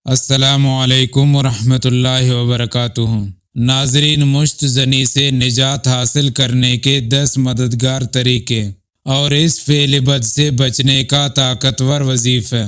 السلام علیکم ورحمۃ اللہ وبرکاتہ۔ ناظرین، مشت زنی سے نجات حاصل کرنے کے 10 مددگار طریقے اور اس فعل بد سے بچنے کا طاقتور وظیفہ۔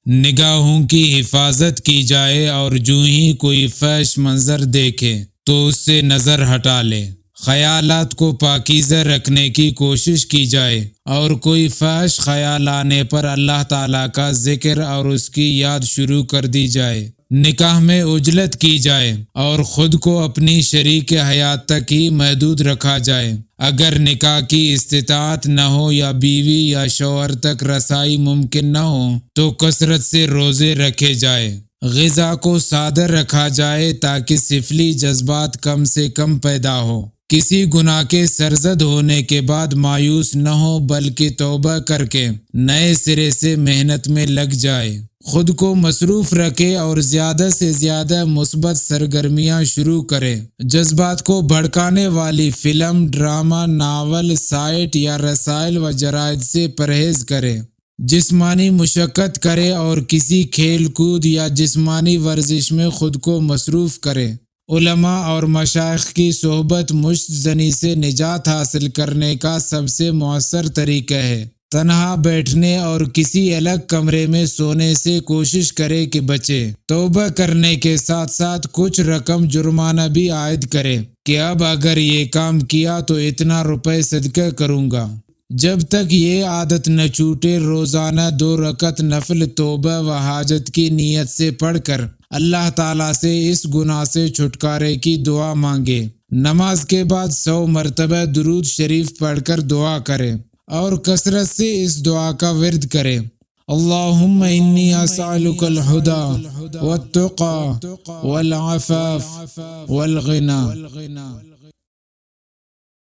نگاہوں کی حفاظت کی جائے اور جو ہی کوئی فحش منظر دیکھے تو اس سے نظر ہٹا لے۔ خیالات کو پاکیزہ رکھنے کی کوشش کی جائے اور کوئی فحش خیال آنے پر اللہ تعالیٰ کا ذکر اور اس کی یاد شروع کر دی جائے۔ نکاح میں عجلت کی جائے اور خود کو اپنی شریک حیات تک ہی محدود رکھا جائے۔ اگر نکاح کی استطاعت نہ ہو یا بیوی یا شوہر تک رسائی ممکن نہ ہو تو کثرت سے روزے رکھے جائے۔ غذا کو سادہ رکھا جائے تاکہ سفلی جذبات کم سے کم پیدا ہو۔ کسی گناہ کے سرزد ہونے کے بعد مایوس نہ ہو بلکہ توبہ کر کے نئے سرے سے محنت میں لگ جائے۔ خود کو مصروف رکھے اور زیادہ سے زیادہ مثبت سرگرمیاں شروع کرے۔ جذبات کو بھڑکانے والی فلم، ڈرامہ، ناول، سائٹ یا رسائل و جرائد سے پرہیز کرے۔ جسمانی مشقت کرے اور کسی کھیل کود یا جسمانی ورزش میں خود کو مصروف کرے۔ علماء اور مشائخ کی صحبت مشت زنی سے نجات حاصل کرنے کا سب سے مؤثر طریقہ ہے۔ تنہا بیٹھنے اور کسی الگ کمرے میں سونے سے کوشش کرے کہ بچے۔ توبہ کرنے کے ساتھ ساتھ کچھ رقم جرمانہ بھی عائد کرے کہ اب اگر یہ کام کیا تو اتنا روپے صدقہ کروں گا۔ جب تک یہ عادت نہ چھوٹے، روزانہ 2 رکعت نفل توبہ و حاجت کی نیت سے پڑھ کر اللہ تعالیٰ سے اس گناہ سے چھٹکارے کی دعا مانگے۔ نماز کے بعد 100 مرتبہ درود شریف پڑھ کر دعا کرے اور کثرت سے اس دعا کا ورد کرے۔ اللہم انی اسألک الہدی والتقی والعفاف والغنی۔